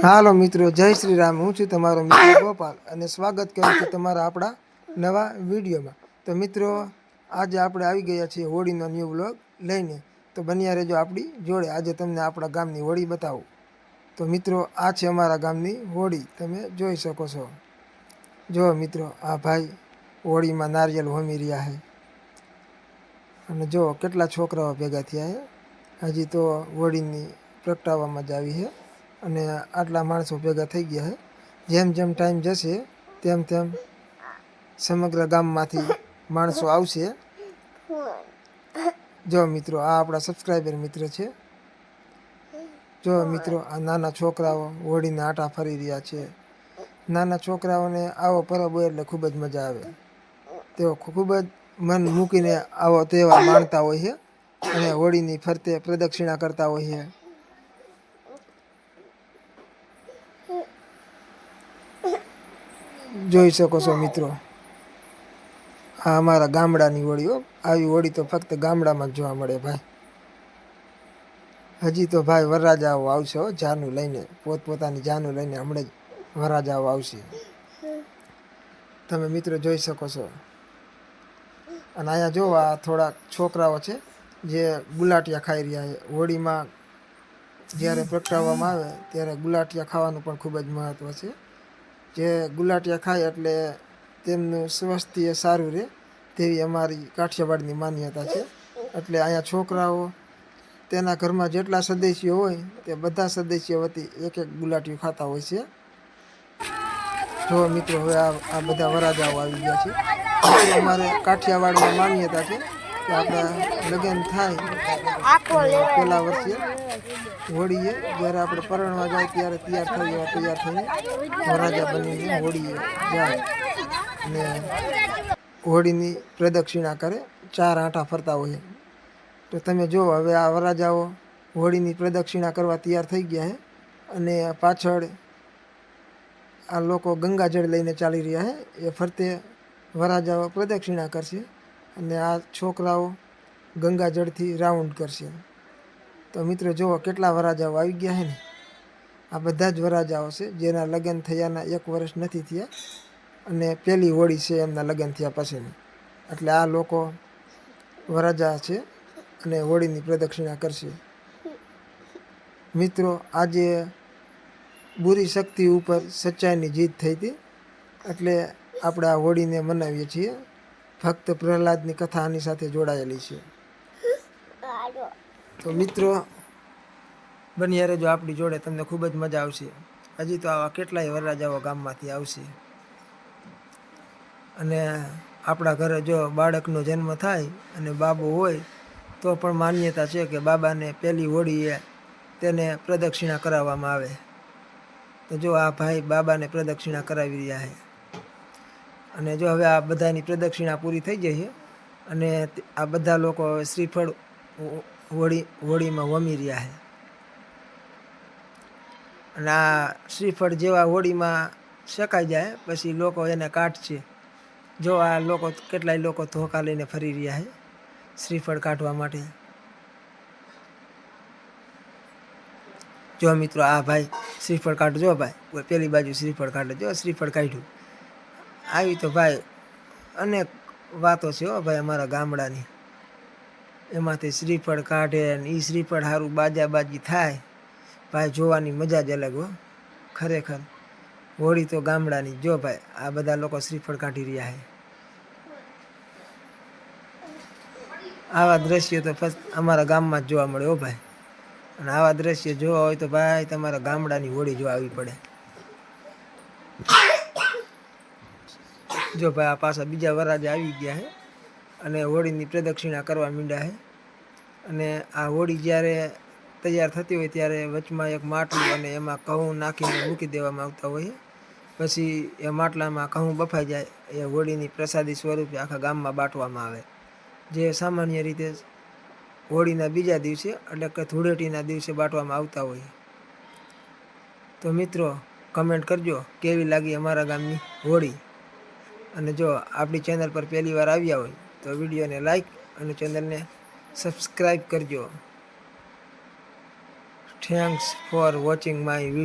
હાલો મિત્રો, જય શ્રી રામ। હું છું તમારો મિત્ર ગોપાલ અને સ્વાગત કરું છું તમારા આપણા નવા વિડીયોમાં। તો મિત્રો, આજે આપણે આવી ગયા છીએ હોળીનો ન્યૂ વ્લોગ લઈને। તો બન્યા રહેજો આપણી જોડે। આજે તમને આપણા ગામની હોળી બતાવું। તો મિત્રો, આ છે અમારા ગામની હોળી, તમે જોઈ શકો છો। જો મિત્રો, આ ભાઈ હોળીમાં નારિયેલ હોમી રહ્યા છે અને જો કેટલા છોકરાઓ ભેગા થયા છે। હજી તો હોળીની પ્રગટાવવામાં જ આવી છે અને આટલા માણસો ભેગા થઈ ગયા છે। જેમ જેમ ટાઈમ જશે તેમ તેમ સમગ્ર ગામમાંથી માણસો આવશે। જો મિત્રો, આ આપણા સબસ્ક્રાઈબર મિત્ર છે। જો મિત્રો, આ નાના છોકરાઓ હોળીને આટા ફરી રહ્યા છે। નાના છોકરાઓને આવો પરબ હોય એટલે ખૂબ જ મજા આવે। તેઓ ખૂબ જ મન મૂકીને આવો તહેવાર માણતા હોય છે અને હોળીની ફરતે પ્રદક્ષિણા કરતા હોય છે। જોઈ શકો છો મિત્રો, આ અમારા ગામડાની હોળીઓ। આવી હોળી તો ફક્ત ગામડામાં જ જોવા મળે ભાઈ। હજી તો ભાઈ વરરાજાઓ આવશે હો, જાનું લઈને, પોતપોતાની જાનું લઈને હમણાં જ વરરાજાઓ આવશે। તમે મિત્રો જોઈ શકો છો। અને અહીંયા જો આ થોડાક છોકરાઓ છે જે ગુલાટિયા ખાઈ રહ્યા છે। હોળીમાં જ્યારે પ્રગટાવવામાં આવે ત્યારે ગુલાટિયા ખાવાનું પણ ખૂબ જ મહત્ત્વ છે। જે ગુલાટિયા ખાય એટલે તેમનું સ્વાસ્થ્ય સારું રહે તેવી અમારી કાઠિયાવાડની માન્યતા છે। એટલે અહીંયા છોકરાઓ તેના ઘરમાં જેટલા સદસ્યો હોય તે બધા સદસ્યો વતી એક એક ગુલાટિયું ખાતા હોય છે। જો મિત્રો, હવે આ બધા વરરાજાઓ આવી ગયા છે। અમારે કાઠિયાવાડમાં માન્યતા છે કે આપણા લગ્ન થાય પહેલા વર્ષે હોળીએ જ્યારે આપણે પરણવા જાય ત્યારે તૈયાર થઈને વરરાજા બનીને હોળીએ જાય અને હોળીની પ્રદક્ષિણા કરે, 4 આંટા ફરતા હોય। તો તમે જુઓ, હવે આ વરરાજાઓ હોળીની પ્રદક્ષિણા કરવા તૈયાર થઈ ગયા છે અને પાછળ આ લોકો ગંગાજળ લઈને ચાલી રહ્યા છે। એ ફરતે વરરાજાઓ પ્રદક્ષિણા કરશે અને આ છોકરાઓ ગંગાજળથી રાઉન્ડ કરશે। તો મિત્રો જુઓ, કેટલા વરરાજાઓ આવી ગયા છે ને। આ બધા જ વરરાજાઓ છે જેના લગ્ન થયાના 1 વર્ષ નથી થયા અને પહેલી હોળી છે એમના લગ્ન થયા પછીની। એટલે આ લોકો વરરાજા છે અને હોળીની પ્રદક્ષિણા કરશે। મિત્રો, આજે બુરી શક્તિ ઉપર સચ્ચાઈની જીત થઈ હતી એટલે આપણે આ હોળીને મનાવીએ છીએ। ભક્ત પ્રહલાદની કથા આની સાથે જોડાયેલી છે। તો મિત્રો, બન્યા રહેજો આપણી જોડે, તમને ખૂબ જ મજા આવશે। હજી તો આવા કેટલાય વરરાજાઓ ગામમાંથી આવશે અને આપણા ઘરે જો બાળકનો જન્મ થાય અને બાબો હોય તો પણ માન્યતા છે કે બાબાને પહેલી હોળીએ તેને પ્રદક્ષિણા કરાવવામાં આવે। તો જો આ ભાઈ બાબાને પ્રદક્ષિણા કરાવી રહ્યા છે અને જો હવે આ બધાની પ્રદક્ષિણા પૂરી થઈ ગઈ છે અને આ બધા લોકો હવે શ્રીફળ હોળીમાં વમી રહ્યા છે અને આ શ્રીફળ જેવા હોળીમાં શેકાઈ જાય પછી લોકો એને કાઢશે। જો આ લોકો કેટલાય લોકો ધોકા લઈને ફરી રહ્યા છે શ્રીફળ કાઢવા માટે। જો મિત્રો, આ ભાઈ શ્રીફળ કાઢજો ભાઈ, પેલી બાજુ શ્રીફળ કાઢે, જો શ્રીફળ કાઢ્યું। આવી તો ભાઈ અનેક વાતો છે હો ભાઈ અમારા ગામડાની। એમાંથી શ્રીફળ કાઢે ને એ શ્રીફળ સારું બાજા બાજી થાય ભાઈ, જોવાની મજા જ અલગ હો ખરેખર। હોળી તો ગામડાની। જો ભાઈ, આ બધા લોકો શ્રીફળ કાઢી રહ્યા છે। આવા દ્રશ્યો તો ફક્ત અમારા ગામમાં જ જોવા મળે હો ભાઈ। અને આવા દ્રશ્ય જોવા હોય તો ભાઈ તમારા ગામડાની હોળી જોવા આવવી પડે। જો ભાઈ, આ પાછા બીજા વરરાજા આવી ગયા છે અને હોળીની પ્રદક્ષિણા કરવા માંડ્યા છે અને આ હોળી જ્યારે તૈયાર થતી હોય ત્યારે વચમાં એક માટલું અને એમાં ઘઉં નાખીને મૂકી દેવામાં આવતા હોય। પછી એ માટલામાં ઘઉં બફાઈ જાય એ હોળીની પ્રસાદી સ્વરૂપે આખા ગામમાં બાંટવામાં આવે, જે સામાન્ય રીતે હોળીના બીજા દિવસે એટલે કે ધૂળેટીના દિવસે બાંટવામાં આવતા હોય। તો મિત્રો, કમેન્ટ કરજો કેવી લાગી અમારા ગામની હોળી। અને જો આપણી ચેનલ પર પહેલી વાર આવ્યા હોય તો વિડીયોને લાઈક અને ચેનલને સબસ્ક્રાઈબ કરજો। Thanks for watching my video.